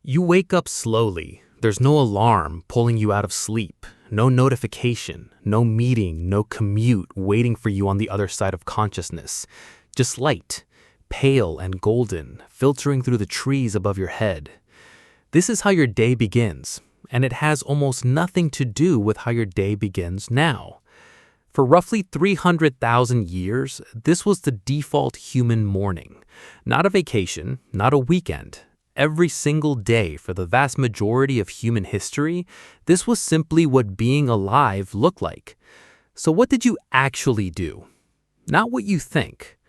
You wake up slowly. There's no alarm pulling you out of sleep, no notification, no meeting, no commute waiting for you on the other side of consciousness. Just light, pale and golden, filtering through the trees above your head. This is how your day begins, and it has almost nothing to do with how your day begins now. For roughly 300,000 years, this was the default human morning. Not a vacation, not a weekend. Every single day for the vast majority of human history, this was simply what being alive looked like. So what did you actually do? Not what you think.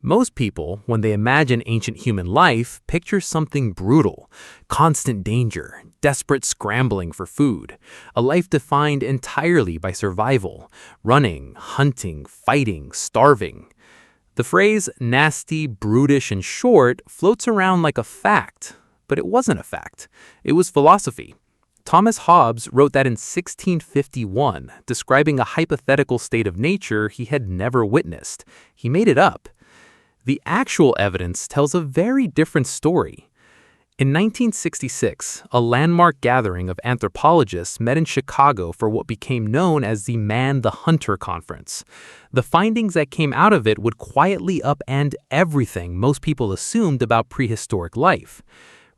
Most people, when they imagine ancient human life, picture something brutal, constant danger, desperate scrambling for food, a life defined entirely by survival, running, hunting, fighting, starving. The phrase nasty, brutish, and short floats around like a fact, but it wasn't a fact. It was philosophy. Thomas Hobbes wrote that in 1651, describing a hypothetical state of nature he had never witnessed. He made it up. The actual evidence tells a very different story. In 1966, a landmark gathering of anthropologists met in Chicago for what became known as the Man the Hunter Conference. The findings that came out of it would quietly upend everything most people assumed about prehistoric life.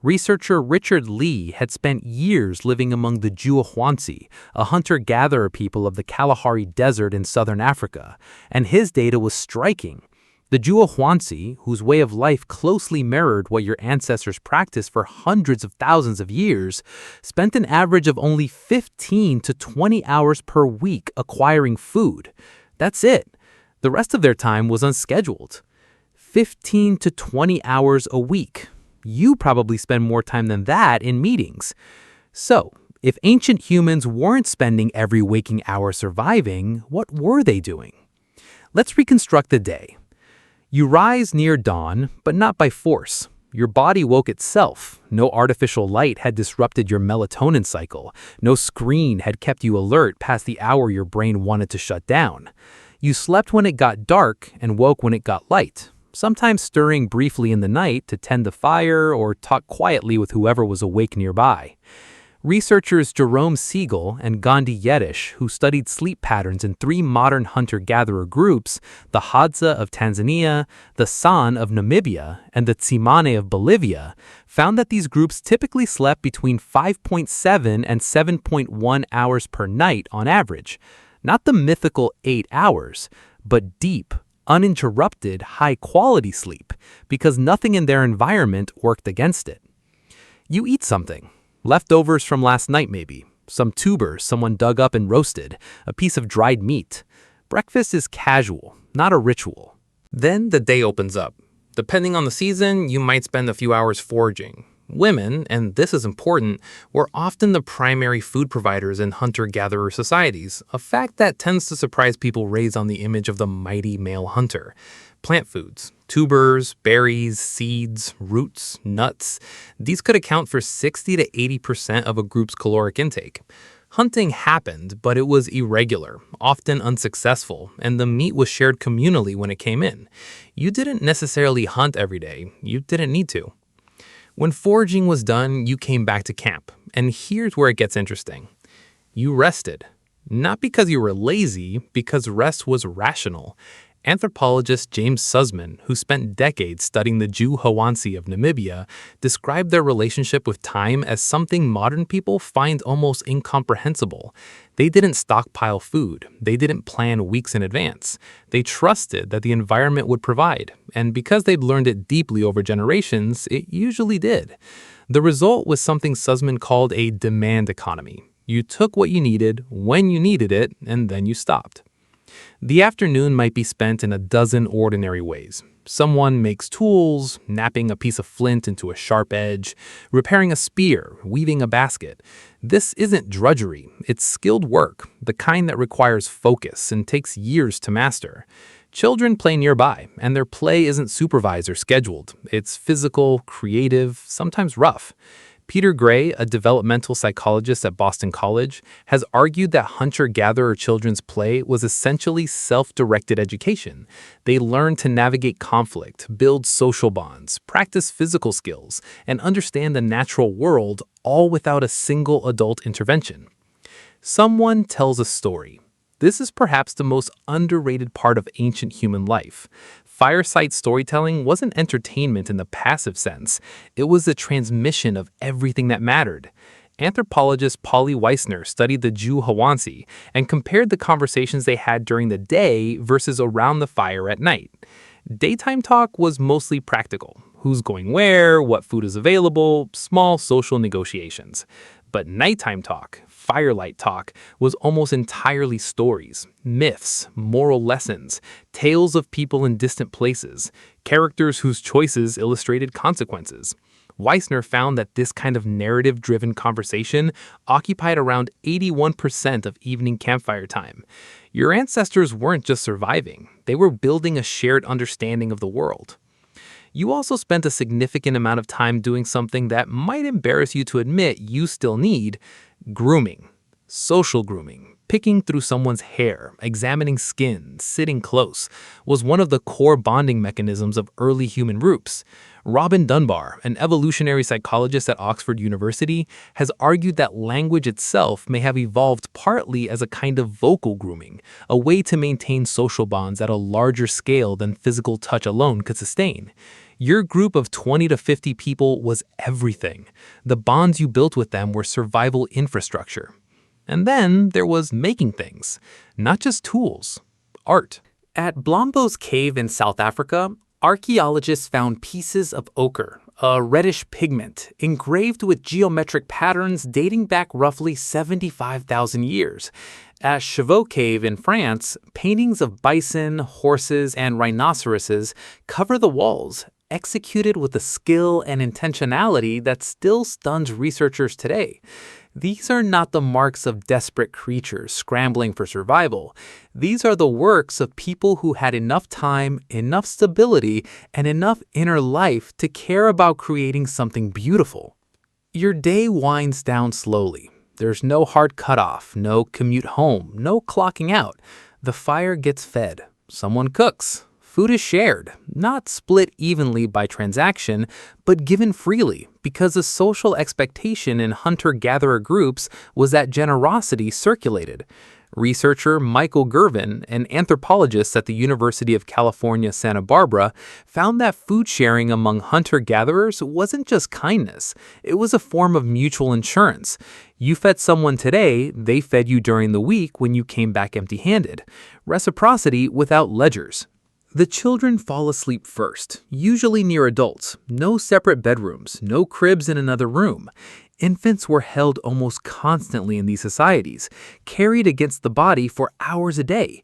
Researcher Richard Lee had spent years living among the Juahuansi, a hunter-gatherer people of the Kalahari Desert in southern Africa, and his data was striking. The Juahuansi, whose way of life closely mirrored what your ancestors practiced for hundreds of thousands of years, spent an average of only 15 to 20 hours per week acquiring food. That's it. The rest of their time was unscheduled. 15 to 20 hours a week. You probably spend more time than that in meetings. So, if ancient humans weren't spending every waking hour surviving, what were they doing? Let's reconstruct the day. You rise near dawn, but not by force. Your body woke itself. No artificial light had disrupted your melatonin cycle. No screen had kept you alert past the hour your brain wanted to shut down. You slept when it got dark and woke when it got light, sometimes stirring briefly in the night to tend the fire or talk quietly with whoever was awake nearby. Researchers Jerome Siegel and Gandhi Yedish, who studied sleep patterns in three modern hunter-gatherer groups, the Hadza of Tanzania, the San of Namibia, and the Tsimane of Bolivia, found that these groups typically slept between 5.7 and 7.1 hours per night on average. Not the mythical 8 hours, but deep, uninterrupted, high-quality sleep, because nothing in their environment worked against it. You eat something. Leftovers from last night maybe, some tubers someone dug up and roasted, a piece of dried meat. Breakfast is casual, not a ritual. Then the day opens up. Depending on the season, you might spend a few hours foraging. Women, and this is important, were often the primary food providers in hunter-gatherer societies, a fact that tends to surprise people raised on the image of the mighty male hunter. Plant foods, tubers, berries, seeds, roots, nuts, these could account for 60 to 80% of a group's caloric intake. Hunting happened, but it was irregular, often unsuccessful, and the meat was shared communally when it came in. You didn't necessarily hunt every day. You didn't need to. When foraging was done, you came back to camp, and here's where it gets interesting. You rested. Not because you were lazy, because rest was rational. Anthropologist James Suzman, who spent decades studying the Juahuansi of Namibia, described their relationship with time as something modern people find almost incomprehensible. They didn't stockpile food. They didn't plan weeks in advance. They trusted that the environment would provide, and because they'd learned it deeply over generations, it usually did. The result was something Suzman called a demand economy. You took what you needed, when you needed it, and then you stopped. The afternoon might be spent in a dozen ordinary ways. Someone makes tools, napping a piece of flint into a sharp edge, repairing a spear, weaving a basket. This isn't drudgery, it's skilled work, the kind that requires focus and takes years to master. Children play nearby, and their play isn't supervised or scheduled. It's physical, creative, sometimes rough. Peter Gray, a developmental psychologist at Boston College, has argued that hunter-gatherer children's play was essentially self-directed education. They learned to navigate conflict, build social bonds, practice physical skills, and understand the natural world, all without a single adult intervention. Someone tells a story. This is perhaps the most underrated part of ancient human life. Fireside storytelling wasn't entertainment in the passive sense. It was the transmission of everything that mattered. Anthropologist Polly Wiessner studied the Jew Hawansi and compared the conversations they had during the day versus around the fire at night. Daytime talk was mostly practical. Who's going where, what food is available, small social negotiations. But nighttime talk, firelight talk, was almost entirely stories, myths, moral lessons, tales of people in distant places, characters whose choices illustrated consequences. Wiessner found that this kind of narrative-driven conversation occupied around 81% of evening campfire time. Your ancestors weren't just surviving, they were building a shared understanding of the world. You also spent a significant amount of time doing something that might embarrass you to admit you still need: grooming. Social grooming, picking through someone's hair, examining skin, sitting close, was one of the core bonding mechanisms of early human groups. Robin Dunbar, an evolutionary psychologist at Oxford University, has argued that language itself may have evolved partly as a kind of vocal grooming, a way to maintain social bonds at a larger scale than physical touch alone could sustain. Your group of 20 to 50 people was everything. The bonds you built with them were survival infrastructure. And then there was making things, not just tools, art. At Blombo's cave in South Africa, archaeologists found pieces of ochre, a reddish pigment, engraved with geometric patterns dating back roughly 75,000 years. At Chauveau Cave in France, paintings of bison, horses, and rhinoceroses cover the walls, executed with a skill and intentionality that still stuns researchers today. These are not the marks of desperate creatures scrambling for survival. These are the works of people who had enough time, enough stability, and enough inner life to care about creating something beautiful. Your day winds down slowly. There's no hard cutoff, no commute home, no clocking out. The fire gets fed. Someone cooks. Food is shared, not split evenly by transaction, but given freely, because the social expectation in hunter-gatherer groups was that generosity circulated. Researcher Michael Gervin, an anthropologist at the University of California, Santa Barbara, found that food sharing among hunter-gatherers wasn't just kindness, it was a form of mutual insurance. You fed someone today, they fed you during the week when you came back empty-handed. Reciprocity without ledgers. The children fall asleep first, usually near adults. No separate bedrooms, no cribs in another room. Infants were held almost constantly in these societies, carried against the body for hours a day.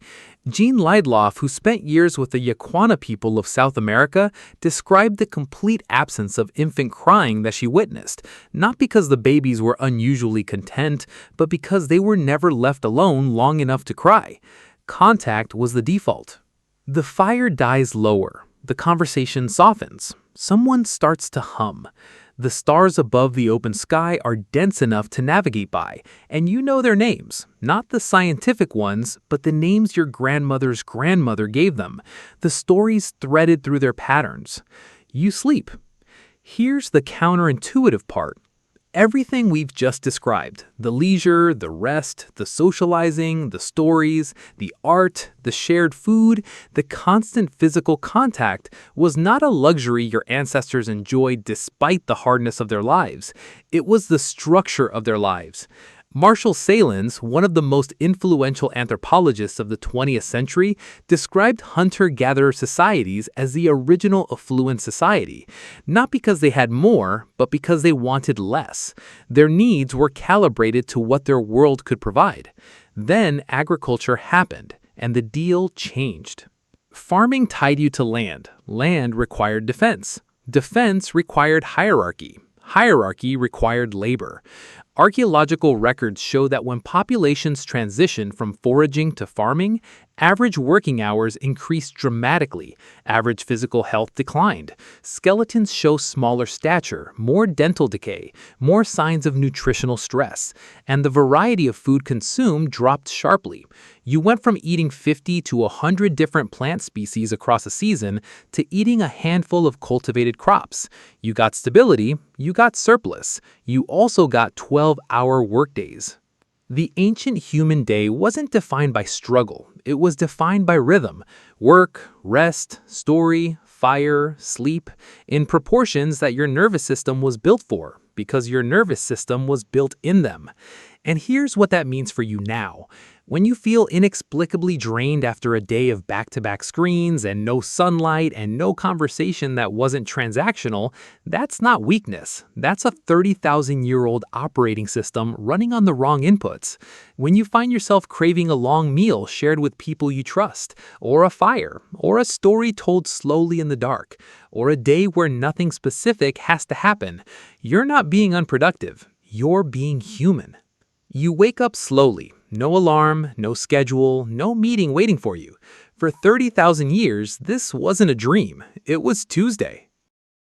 Jean Leidloff, who spent years with the Yaquana people of South America, described the complete absence of infant crying that she witnessed, not because the babies were unusually content, but because they were never left alone long enough to cry. Contact was the default. The fire dies lower. The conversation softens. Someone starts to hum. The stars above the open sky are dense enough to navigate by, and you know their names. Not the scientific ones, but the names your grandmother's grandmother gave them. The stories threaded through their patterns. You sleep. Here's the counterintuitive part. Everything we've just described, the leisure, the rest, the socializing, the stories, the art, the shared food, the constant physical contact, was not a luxury your ancestors enjoyed despite the hardness of their lives. It was the structure of their lives. Marshall Salins, one of the most influential anthropologists of the 20th century, described hunter-gatherer societies as the original affluent society, not because they had more, but because they wanted less. Their needs were calibrated to what their world could provide. Then agriculture happened, and the deal changed. Farming tied you to land. Land required defense. Defense required hierarchy. Hierarchy required labor. Archaeological records show that when populations transitioned from foraging to farming, average working hours increased dramatically, average physical health declined. Skeletons show smaller stature, more dental decay, more signs of nutritional stress, and the variety of food consumed dropped sharply. You went from eating 50 to 100 different plant species across a season to eating a handful of cultivated crops. You got stability, you got surplus, you also got 12-hour workdays. The ancient human day wasn't defined by struggle, it was defined by rhythm: work, rest, story, fire, sleep, in proportions that your nervous system was built for, because your nervous system was built in them. And here's what that means for you now. When you feel inexplicably drained after a day of back-to-back screens and no sunlight and no conversation that wasn't transactional, that's not weakness. That's a 30,000-year-old operating system running on the wrong inputs. When you find yourself craving a long meal shared with people you trust, or a fire, or a story told slowly in the dark, or a day where nothing specific has to happen, you're not being unproductive. You're being human. You wake up slowly. No alarm, no schedule, no meeting waiting for you. For 30,000 years, this wasn't a dream. It was Tuesday.